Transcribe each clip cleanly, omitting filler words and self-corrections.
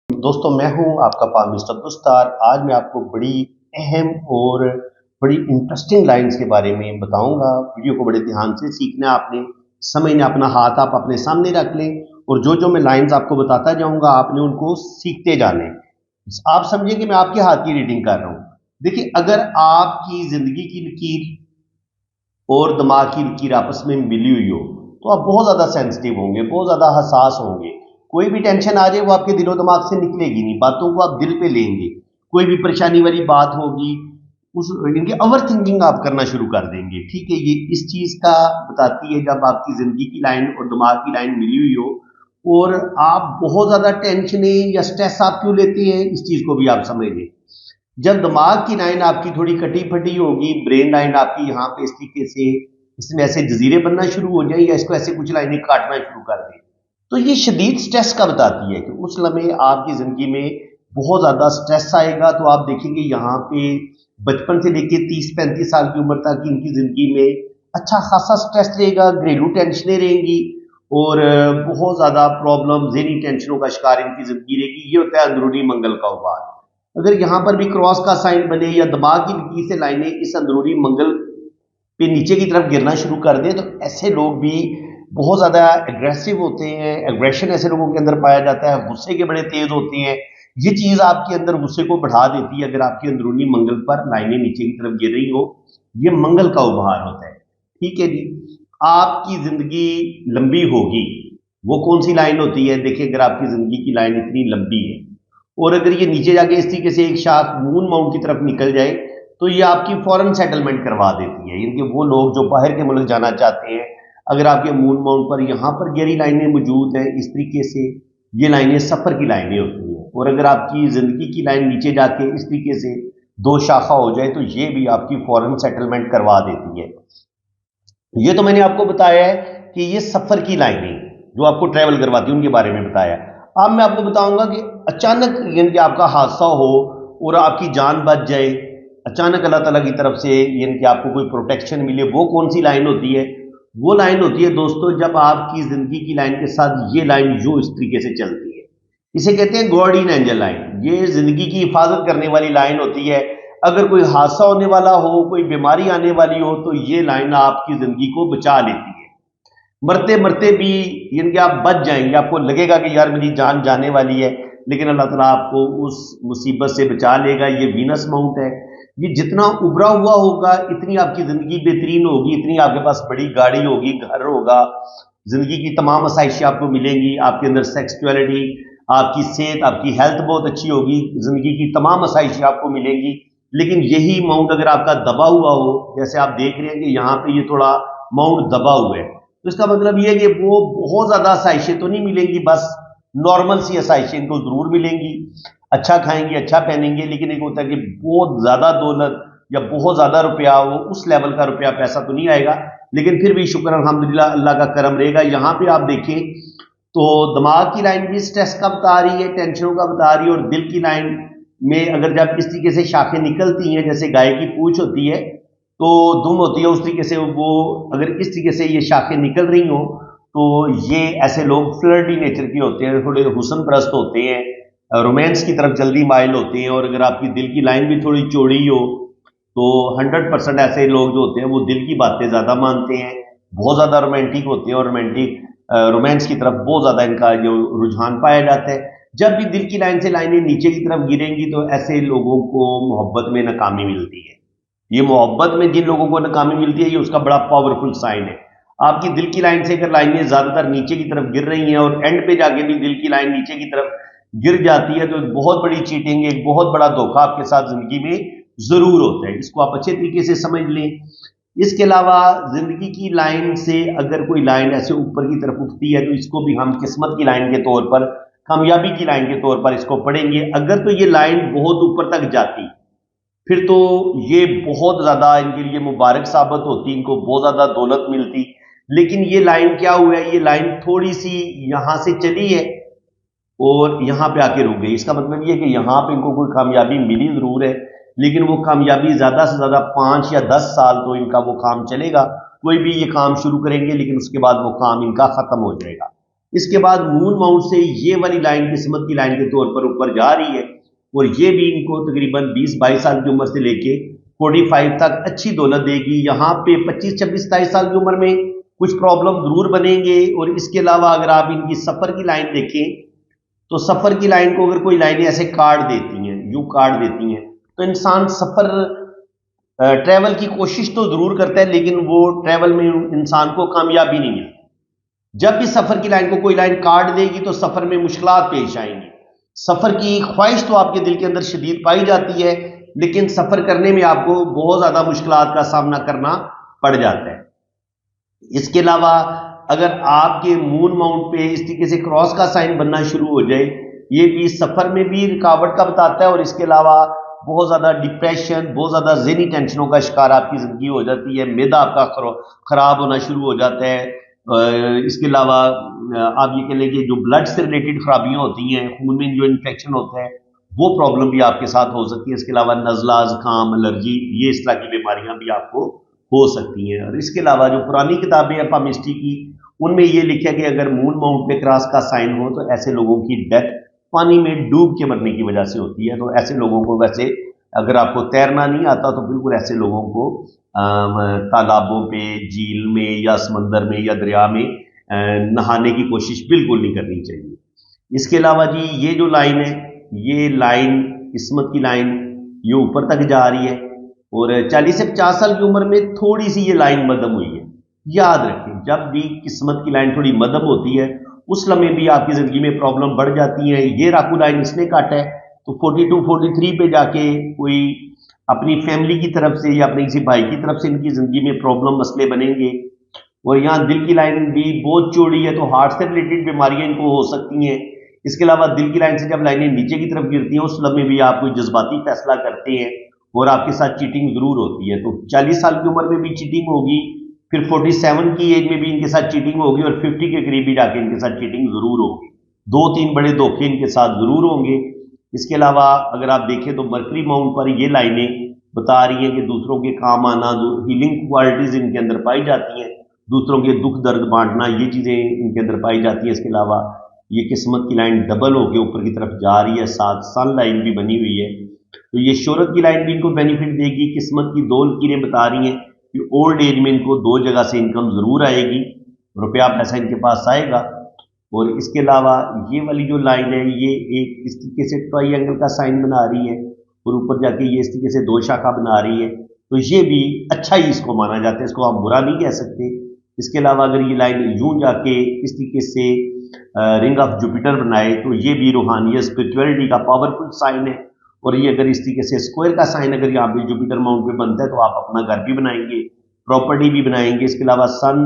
दोस्तों, मैं हूं आपका पामिस्ट अब्दुस्तार। आज मैं आपको बड़ी अहम और बड़ी इंटरेस्टिंग लाइंस के बारे में बताऊंगा। वीडियो को बड़े ध्यान से सीखना है आपने, समझना। अपना हाथ आप अपने सामने रख लें और जो जो मैं लाइंस आपको बताता जाऊंगा आपने उनको सीखते जाने। आप समझिए कि मैं आपके हाथ की रीडिंग कर रहा हूं। देखिए, अगर आपकी जिंदगी की लकीर और दिमाग की लकीर आपस में मिली हुई हो तो आप बहुत ज़्यादा सेंसिटिव होंगे, बहुत ज़्यादा हसास होंगे। कोई भी टेंशन आ जाए वो आपके दिलो दिमाग से निकलेगी नहीं, बातों को आप दिल पे लेंगे। कोई भी परेशानी वाली बात होगी उस इनकी ओवर थिंकिंग आप करना शुरू कर देंगे। ठीक है, ये इस चीज़ का बताती है जब आपकी ज़िंदगी की लाइन और दिमाग की लाइन मिली हुई हो। और आप बहुत ज़्यादा टेंशन या स्ट्रेस आप क्यों लेते हैं, इस चीज़ को भी आप समझ लें। जब दिमाग की लाइन आपकी थोड़ी कटी फटी होगी, ब्रेन लाइन आपकी यहाँ पे इस तरीके से इसमें ऐसे जजीरे बनना शुरू हो जाए या इसको ऐसे कुछ लाइनें काटना शुरू कर दें, तो ये शदीद स्ट्रेस का बताती है कि उस लम्हे आपकी जिंदगी में बहुत ज्यादा स्ट्रेस आएगा। तो आप देखेंगे यहाँ पे बचपन से लेके 30-35 साल की उम्र तक इनकी जिंदगी में अच्छा खासा स्ट्रेस रहेगा, घरेलू टेंशनें रहेंगी और बहुत ज्यादा प्रॉब्लम, ज़हनी टेंशनों का शिकार इनकी जिंदगी रहेगी। ये होता है अंदरूनी मंगल का उबार। अगर यहाँ पर भी क्रॉस का साइन बने या दिमाग की लकीर से लाइनें इस अंदरूनी मंगल पे नीचे की तरफ गिरना शुरू कर दें, तो ऐसे लोग भी बहुत ज़्यादा एग्रेसिव होते हैं। एग्रेशन ऐसे लोगों के अंदर पाया जाता है, गुस्से के बड़े तेज होते हैं। ये चीज़ आपके अंदर गुस्से को बढ़ा देती है अगर आपकी अंदरूनी मंगल पर लाइनें नीचे की तरफ गिर रही हो। ये मंगल का उभार होता है। ठीक है जी। आपकी ज़िंदगी लंबी होगी, वो कौन सी लाइन होती है? देखिए, अगर आपकी ज़िंदगी की लाइन इतनी लंबी है और अगर ये नीचे जाके इस तरीके से एक शाख मून माउंट की तरफ निकल जाए तो ये आपकी फॉरेन सेटलमेंट करवा देती है। इनके वो लोग जो बाहर के मुल्क जाना चाहते हैं, अगर आपके मून माउंट पर यहाँ पर गहरी लाइनें मौजूद हैं इस तरीके से, ये लाइनें सफ़र की लाइनें होती हैं। और अगर आपकी ज़िंदगी की लाइन नीचे जाके इस तरीके से दो शाखा हो जाए तो ये भी आपकी फॉरेन सेटलमेंट करवा देती है। ये तो मैंने आपको बताया है कि ये सफ़र की लाइनें जो आपको ट्रैवल करवाती है उनके बारे में बताया। अब मैं आपको बताऊंगा कि अचानक यानी कि आपका हादसा हो और आपकी जान बच जाए, अचानक अल्लाह ताला की तरफ से यानी कि आपको कोई प्रोटेक्शन मिले, वो कौन सी लाइन होती है? वो लाइन होती है दोस्तों, जब आपकी जिंदगी की लाइन के साथ ये लाइन जो इस तरीके से चलती है, इसे कहते हैं गार्डियन एंजल लाइन। ये जिंदगी की हिफाजत करने वाली लाइन होती है। अगर कोई हादसा होने वाला हो, कोई बीमारी आने वाली हो, तो ये लाइन आपकी जिंदगी को बचा लेती है। मरते मरते भी यानी कि आप बच जाएंगे, आपको लगेगा कि यार मेरी जान जाने वाली है, लेकिन अल्लाह ताला आपको उस मुसीबत से बचा लेगा। ये वीनस माउंट है। ये जितना उभरा हुआ होगा इतनी आपकी जिंदगी बेहतरीन होगी, इतनी आपके पास बड़ी गाड़ी होगी, घर होगा, जिंदगी की तमाम आसाइशें आपको मिलेंगी, आपके अंदर सेक्सुअलिटी, आपकी सेहत, आपकी हेल्थ बहुत अच्छी होगी, जिंदगी की तमाम आसाइशें आपको मिलेंगी। लेकिन यही माउंट अगर आपका दबा हुआ हो, जैसे आप देख रहे हैं कि यहाँ पे ये थोड़ा माउंट दबा हुआ है, तो इसका मतलब ये है कि वो बहुत ज्यादा आसाइशें तो नहीं मिलेंगी, बस नॉर्मल सी आसाइशें इनको जरूर मिलेंगी। अच्छा खाएंगे, अच्छा पहनेंगे, लेकिन एक होता है कि बहुत ज्यादा दौलत या बहुत ज्यादा रुपया हो, उस लेवल का रुपया पैसा तो नहीं आएगा, लेकिन फिर भी शुक्र अल्हम्दुलिल्लाह अल्लाह का करम रहेगा। यहाँ पे आप देखें तो दिमाग की लाइन भी स्ट्रेस का बता रही है, टेंशनों का बता रही है। और दिल की लाइन में अगर जब इस तरीके से शाखें निकलती हैं, जैसे गाय की पूंछ होती है तो दुम होती है, उस तरीके से वो अगर इस तरीके से ये शाखें निकल रही हो तो ये ऐसे लोग फ्लर्टी नेचर के होते हैं, थोड़े हुस्न परस्त होते हैं, रोमांस की तरफ जल्दी माइल होते हैं। और अगर आपकी दिल की लाइन भी थोड़ी चौड़ी हो तो 100% ऐसे लोग जो होते हैं वो दिल की बातें ज़्यादा मानते हैं, बहुत ज़्यादा रोमांटिक होते हैं और रोमांटिक रोमांस की तरफ बहुत ज़्यादा इनका जो रुझान पाया जाता है। जब भी दिल की लाइन से लाइनें नीचे की तरफ गिरेंगी तो ऐसे लोगों को मोहब्बत में नाकामी मिलती है। ये मोहब्बत में जिन लोगों को नाकामी मिलती है ये उसका बड़ा पावरफुल साइन है। आपकी दिल की लाइन से अगर लाइनें ज्यादातर नीचे की तरफ गिर रही हैं और एंड पे जाके भी दिल की लाइन नीचे की तरफ गिर जाती है तो एक बहुत बड़ी चीटिंग, एक बहुत बड़ा धोखा आपके साथ जिंदगी में जरूर होता है। इसको आप अच्छे तरीके से समझ लें। इसके अलावा जिंदगी की लाइन से अगर कोई लाइन ऐसे ऊपर की तरफ उठती है तो इसको भी हम किस्मत की लाइन के तौर पर, कामयाबी की लाइन के तौर पर इसको पढ़ेंगे। अगर तो ये लाइन बहुत ऊपर तक जाती फिर तो ये बहुत ज्यादा इनके लिए मुबारक साबित होती, इनको बहुत ज्यादा दौलत मिलती। लेकिन ये लाइन क्या हुआ है, ये लाइन थोड़ी सी यहां से चली है और यहां पे आके रुक गई। इसका मतलब ये है कि यहां पे इनको कोई कामयाबी मिली जरूर है, लेकिन वो कामयाबी ज्यादा से ज्यादा 5 या 10 साल तो इनका वो काम चलेगा। कोई भी ये काम शुरू करेंगे लेकिन उसके बाद वो काम इनका खत्म हो जाएगा। इसके बाद मून माउंट से ये वाली लाइन किस्मत की लाइन के तौर पर ऊपर जा रही है और ये भी इनको तकरीबन 20-22 साल की उम्र से लेके 45 तक अच्छी दौलत देगी। यहाँ पे 25-26-27 साल की उम्र में कुछ प्रॉब्लम जरूर बनेंगे। और इसके अलावा अगर आप इनकी सफर की लाइन देखें तो सफर की लाइन को अगर कोई लाइनें ऐसे काट देती हैं, यू काट देती हैं, तो इंसान सफर ट्रैवल की कोशिश तो जरूर करता है लेकिन वो ट्रैवल में इंसान को कामयाबी नहीं मिलती। जब भी सफर की लाइन को कोई लाइन काट देगी तो सफर में मुश्किलात पेश आएंगी। सफर की ख्वाहिश तो आपके दिल के अंदर शदीद पाई जाती है लेकिन सफर करने में आपको बहुत ज्यादा मुश्किलात का सामना करना पड़ जाता है। इसके अलावा अगर आपके मून माउंट पे इस तरीके से क्रॉस का साइन बनना शुरू हो जाए, ये भी सफर में भी रुकावट का बताता है और इसके अलावा बहुत ज्यादा डिप्रेशन, बहुत ज्यादा ज़हनी टेंशनों का शिकार आपकी जिंदगी हो जाती है। मैदा आपका खराब होना शुरू हो जाता है। इसके अलावा आप ये कह लें कि जो ब्लड से रिलेटेड खराबियां होती हैं, खून में जो इन्फेक्शन होता है, वो प्रॉब्लम भी आपके साथ हो सकती है। इसके अलावा नज़ला, जुकाम, एलर्जी, ये इस तरह की बीमारियां भी आपको हो सकती हैं। और इसके अलावा जो पुरानी किताबें हैं पामिस्ट्री की, उनमें यह लिखा कि अगर मून माउंट पे क्रॉस का साइन हो तो ऐसे लोगों की डेथ पानी में डूब के मरने की वजह से होती है। तो ऐसे लोगों को, वैसे अगर आपको तैरना नहीं आता तो बिल्कुल ऐसे लोगों को तालाबों पे, झील में या समंदर में या दरिया में नहाने की कोशिश बिल्कुल नहीं करनी चाहिए। इसके अलावा जी ये जो लाइन है, ये लाइन किस्मत की लाइन ये ऊपर तक जा रही है और 40 से 50 साल की उम्र में थोड़ी सी ये लाइन मध्यम हुई है। याद रखें, जब भी किस्मत की लाइन थोड़ी मध्यम होती है उस लम्हे भी आपकी जिंदगी में प्रॉब्लम बढ़ जाती है। ये राकू लाइन इसने काटा है तो 42-43 पे जाके कोई अपनी फैमिली की तरफ से या अपने किसी भाई की तरफ से इनकी जिंदगी में प्रॉब्लम मसले बनेंगे। और यहाँ दिल की लाइन भी बहुत चौड़ी है तो हार्ट से रिलेटेड बीमारियां इनको हो सकती हैं। इसके अलावा दिल की लाइन से जब लाइनें नीचे की तरफ गिरती हैं उस लम्हे भी आप कोई जज्बाती फैसला करते हैं और आपके साथ चीटिंग जरूर होती है। तो 40 साल की उम्र में भी चीटिंग होगी, फिर 47 की एज में भी इनके साथ चीटिंग होगी और 50 के करीब भी जाके इनके साथ चीटिंग जरूर होगी। 2-3 बड़े धोखे इनके साथ जरूर होंगे। इसके अलावा अगर आप देखें तो मरकरी माउंट पर ये लाइनें बता रही हैं कि दूसरों के काम आना, हीलिंग क्वालिटीज इनके अंदर पाई जाती हैं, दूसरों के दुख दर्द बांटना, ये चीजें इनके अंदर पाई जाती है। इसके अलावा ये किस्मत की लाइन डबल होकर ऊपर की तरफ जा रही है, साथ सन लाइन भी बनी हुई है तो ये शोहरत की लाइन भी इनको बेनिफिट देगी। किस्मत की दो लकीरें बता रही हैं कि ओल्ड एज में इनको 2 जगह से इनकम जरूर आएगी, रुपया पैसा इनके पास आएगा। और इसके अलावा ये वाली जो लाइन है ये एक इस तरीके से ट्राइंगल का साइन बना रही है और ऊपर जाके ये इस तरीके से 2 शाखा बना रही है तो ये भी अच्छा ही इसको माना जाता है, इसको आप बुरा नहीं कह सकते। इसके अलावा अगर ये लाइन यूं जाके इस तरीके से रिंग ऑफ जुपिटर बनाए तो ये भी रूहानियत, स्पिरिचुअलिटी का पावरफुल साइन है। और ये अगर इस तरीके से स्क्वायर का साइन अगर यहाँ पे जुपिटर माउंट पे बनता है तो आप अपना घर भी बनाएंगे, प्रॉपर्टी भी बनाएंगे। इसके अलावा सन,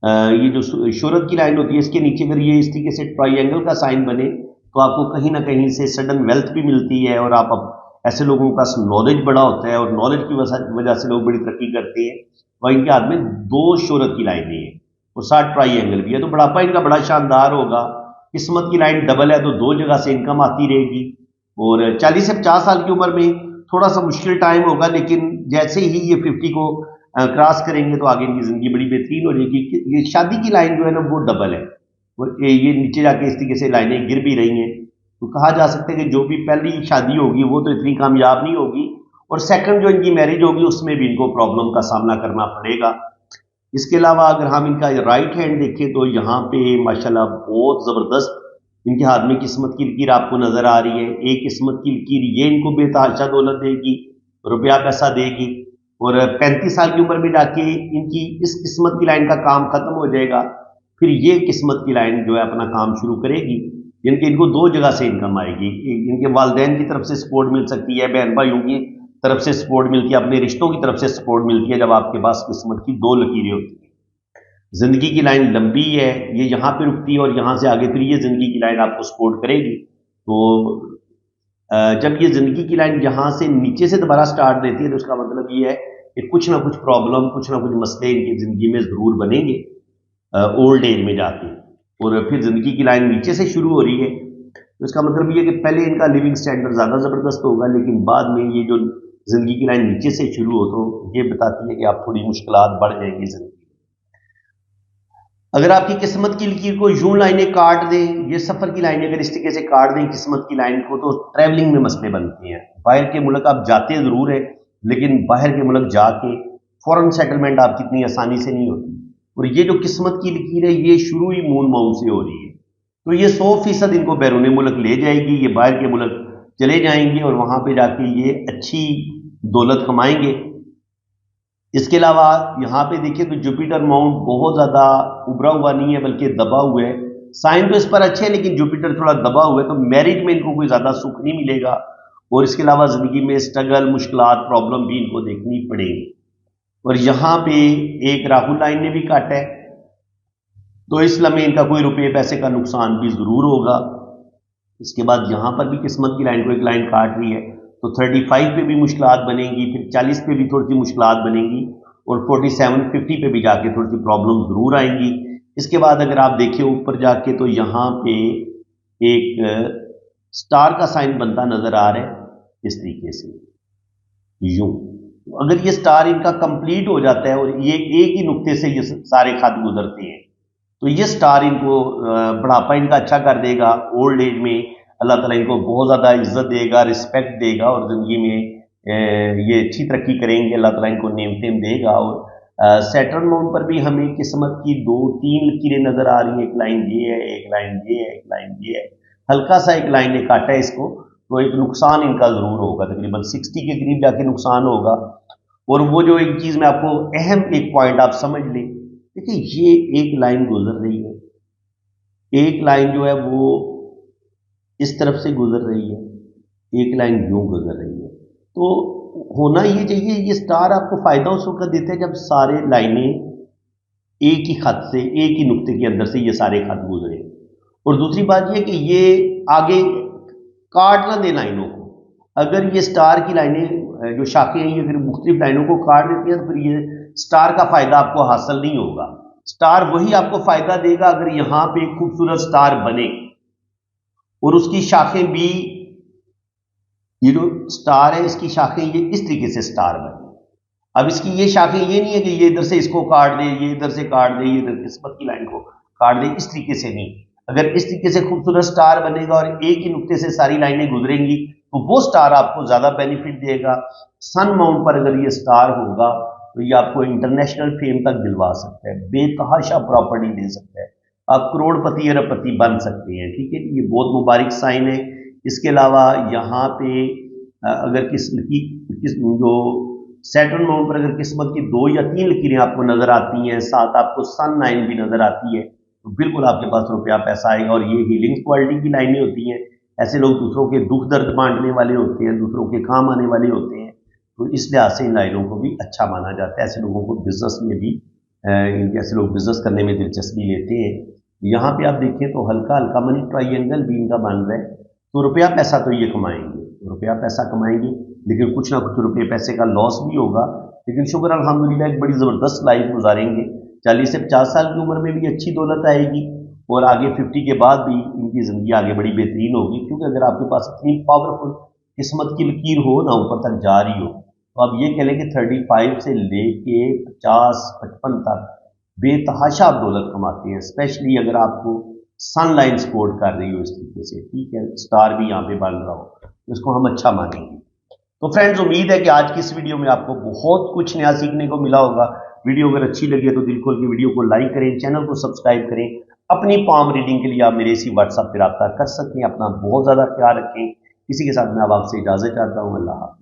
ये जो शोहरत की लाइन होती है इसके नीचे अगर ये इस तरीके से ट्राइंगल का साइन बने तो आपको कहीं ना कहीं से सडन वेल्थ भी मिलती है और आप ऐसे लोगों का नॉलेज बड़ा होता है और नॉलेज की वजह से लोग बड़ी तरक्की करते हैं। और इनके हाथ में 2 शोहरत की लाइनें हैं और साथ ट्राइंगल भी है तो बुढ़ापा इनका बड़ा शानदार होगा। किस्मत की लाइन डबल है तो 2 जगह से इनकम आती रहेगी। और 40 से 50 साल की उम्र में थोड़ा सा मुश्किल टाइम होगा लेकिन जैसे ही ये 50 को क्रॉस करेंगे तो आगे इनकी जिंदगी बड़ी बेहतरीन हो जाएगी। ये शादी की लाइन जो है ना वो डबल है और ये नीचे जाके इस तरीके से लाइनें गिर भी रही हैं तो कहा जा सकता है कि जो भी पहली शादी होगी वो तो इतनी कामयाब नहीं होगी और सेकंड जो इनकी मैरिज होगी उसमें भी इनको प्रॉब्लम का सामना करना पड़ेगा। इसके अलावा अगर हम इनका राइट हैंड देखें तो यहाँ पे माशाल्लाह बहुत जबरदस्त इनके हाथ में किस्मत की लकीर आपको नजर आ रही है। एक किस्मत की लकीर ये इनको बेतहाशा दौलत देगी, रुपया पैसा देगी और 35 साल की उम्र में जाके इनकी इस किस्मत की लाइन का काम खत्म हो जाएगा। फिर ये किस्मत की लाइन जो है अपना काम शुरू करेगी, इनको 2 जगह से इनकम आएगी। इनके वालिदैन की तरफ से सपोर्ट मिल सकती है, बहन भाइयों की तरफ से सपोर्ट मिलती है, अपने रिश्तों की तरफ से सपोर्ट मिलती है जब आपके पास किस्मत की 2 लकीरें होती है। जिंदगी की लाइन लंबी है, ये यहाँ पे रुकती है और यहाँ से आगे फिर ये जिंदगी की लाइन आपको सपोर्ट करेगी। तो जब ये जिंदगी की लाइन यहाँ से नीचे से दोबारा स्टार्ट देती है तो उसका मतलब ये है कि कुछ ना कुछ प्रॉब्लम, कुछ ना कुछ मसले इनकी जिंदगी में जरूर बनेंगे ओल्ड एज में जाके। और फिर जिंदगी की लाइन नीचे से शुरू हो रही है तो इसका मतलब ये कि पहले इनका लिविंग स्टैंडर्ड ज्यादा जबरदस्त होगा लेकिन बाद में ये जो जिंदगी की लाइन नीचे से शुरू हो तो ये बताती है कि आप थोड़ी मुश्किलात बढ़ जाएंगी जिंदगी। अगर आपकी किस्मत की लकीर को यूं लाइनें काट दें, ये सफ़र की लाइनें अगर इस तरीके से काट दें किस्मत की लाइन को, तो ट्रैवलिंग में मसले बनते हैं। बाहर के मुल्क आप जाते ज़रूर है, लेकिन बाहर के मुल्क जाके फ़ौरन सेटलमेंट आपकी इतनी आसानी से नहीं होती। और ये जो किस्मत की लकीर है, ये शुरू ही मून माउंट से हो रही है, तो ये 100% इनको बैरून मुल्क ले जाएगी। ये बाहर के मुल्क चले जाएंगे और वहाँ पे जाके ये अच्छी दौलत कमाएंगे। इसके अलावा यहाँ पे देखिए तो जुपिटर माउंट बहुत ज़्यादा उभरा हुआ नहीं है, बल्कि दबा हुआ है। साइन तो इस पर अच्छे हैं, लेकिन जुपिटर थोड़ा दबा हुआ है, तो मैरिज में इनको कोई ज़्यादा सुख नहीं मिलेगा। और इसके अलावा ज़िंदगी में स्ट्रगल, मुश्किलात, प्रॉब्लम भी इनको देखनी पड़ेगी। और यहाँ पे एक राहु लाइन ने भी काटा है, तो इस लम्हे इनका कोई रुपये पैसे का नुकसान भी ज़रूर होगा। इसके बाद यहाँ पर भी किस्मत की लाइन को एक लाइन काट रही है, तो 35 पे भी मुश्किलात बनेंगी, फिर 40 पे भी थोड़ी सी मुश्किलात बनेंगी, और 47 50 पे भी जाके थोड़ी सी प्रॉब्लम ज़रूर आएंगी। इसके बाद अगर आप देखें ऊपर जाके, तो यहाँ पे एक स्टार का साइन बनता नज़र आ रहा है इस तरीके से, यूं। अगर ये स्टार इनका कंप्लीट हो जाता है और ये एक ही नुक्ते से ये सारे खत गुजरते हैं, तो ये स्टार इनको बुढ़ापा इनका अच्छा कर देगा। ओल्ड एज में अल्लाह ताला इनको बहुत ज़्यादा इज्जत देगा, रिस्पेक्ट देगा, और ज़िंदगी में ये अच्छी तरक्की करेंगे। अल्लाह ताला इनको नेमतें देगा। और सैटर्न माउंट पर भी हमें किस्मत की 2-3 लकीरें नज़र आ रही हैं। एक लाइन ये है, एक लाइन ये है, एक लाइन ये है। हल्का सा एक लाइन ने काटा है इसको, तो एक नुकसान इनका ज़रूर होगा, तकरीबन 60 के करीब जाके नुकसान होगा। और वो जो एक चीज़ मैं आपको अहम एक पॉइंट आप समझ लें, देखिए ये एक लाइन गुजर रही है, एक लाइन जो है वो इस तरफ से गुजर रही है, एक लाइन यूं गुजर रही है। तो होना ये चाहिए, ये स्टार आपको फायदा उस वक्त देते हैं जब सारे लाइनें एक ही खत से, एक ही नुक्ते के अंदर से ये सारे खत गुजरे। और दूसरी बात ये कि ये आगे काट ना दे लाइनों को। अगर ये स्टार की लाइनें जो शाखें हैं, ये फिर मुख्तलिफ लाइनों को काट देती हैं, तो फिर ये स्टार का फायदा आपको हासिल नहीं होगा। स्टार वही आपको फायदा देगा अगर यहां पे खूबसूरत स्टार बने और उसकी शाखें भी, ये जो स्टार है इसकी शाखें ये इस तरीके से स्टार बने। अब इसकी ये शाखें ये नहीं है कि ये इधर से इसको काट दे, ये इधर से काट दे, ये इधर किस्मत की लाइन को काट दे, इस तरीके से नहीं। अगर इस तरीके से खूबसूरत स्टार बनेगा और एक ही नुक्ते से सारी लाइनें गुजरेंगी, तो वो स्टार आपको ज्यादा बेनिफिट देगा। सन माउंट पर अगर ये स्टार होगा, तो ये आपको इंटरनेशनल फेम तक दिलवा सकता है, बेतहाशा प्रॉपर्टी दे सकता है, आप करोड़पति अरबपति बन सकते हैं। ठीक है, ये बहुत मुबारक साइन है। इसके अलावा यहाँ पे अगर जो सैटर्न माउंट पर अगर किस्मत की 2 या 3 लकीरें आपको नजर आती हैं, साथ आपको सन लाइन भी नजर आती है, तो बिल्कुल आपके पास रुपया पैसा आएगा। और ये हीलिंग क्वालिटी की लाइनें होती हैं। ऐसे लोग दूसरों के दुख दर्द बांटने वाले होते हैं, दूसरों के काम आने वाले होते हैं, तो इस लिहाज से इन लाइनों को भी अच्छा माना जाता है। ऐसे लोगों को बिजनेस में भी ऐसे लोग बिजनेस करने में दिलचस्पी लेते हैं। यहाँ पे आप देखें तो हल्का हल्का मनी ट्राइंगल भी इनका बन रहा है, तो रुपया पैसा तो ये कमाएंगे, रुपया पैसा कमाएंगे, लेकिन कुछ ना कुछ रुपये पैसे का लॉस भी होगा। लेकिन शुक्र अल्हम्दुलिल्लाह एक बड़ी ज़बरदस्त लाइफ गुजारेंगे। 40 से 50 साल की उम्र में भी अच्छी दौलत आएगी, और आगे 50 के बाद भी इनकी ज़िंदगी आगे बड़ी बेहतरीन होगी। क्योंकि अगर आपके पास इतनी पावरफुल किस्मत की लकीर हो ना, ऊपर तक जा रही हो, तो आप ये कह लें कि 35 से लेके 50-55 तक बेतहाशा आप दौलत कमाते हैं, स्पेशली अगर आपको सन लाइन सपोर्ट कर रही हो इस तरीके से। ठीक है, स्टार भी यहाँ पे बन रहा हो, तो इसको हम अच्छा मानेंगे। तो फ्रेंड्स, उम्मीद है कि आज की इस वीडियो में आपको बहुत कुछ नया सीखने को मिला होगा। वीडियो अगर अच्छी लगी तो दिल खोल के वीडियो को लाइक करें, चैनल को सब्सक्राइब करें। अपनी पाम रीडिंग के लिए आप मेरे इसी व्हाट्सएप पर रब्ता कर सकते हैं। अपना बहुत ज़्यादा ख्याल रखें। इसी के साथ मैं अब आपसे इजाज़त चाहता हूँ। अल्लाह हाफ़िज़।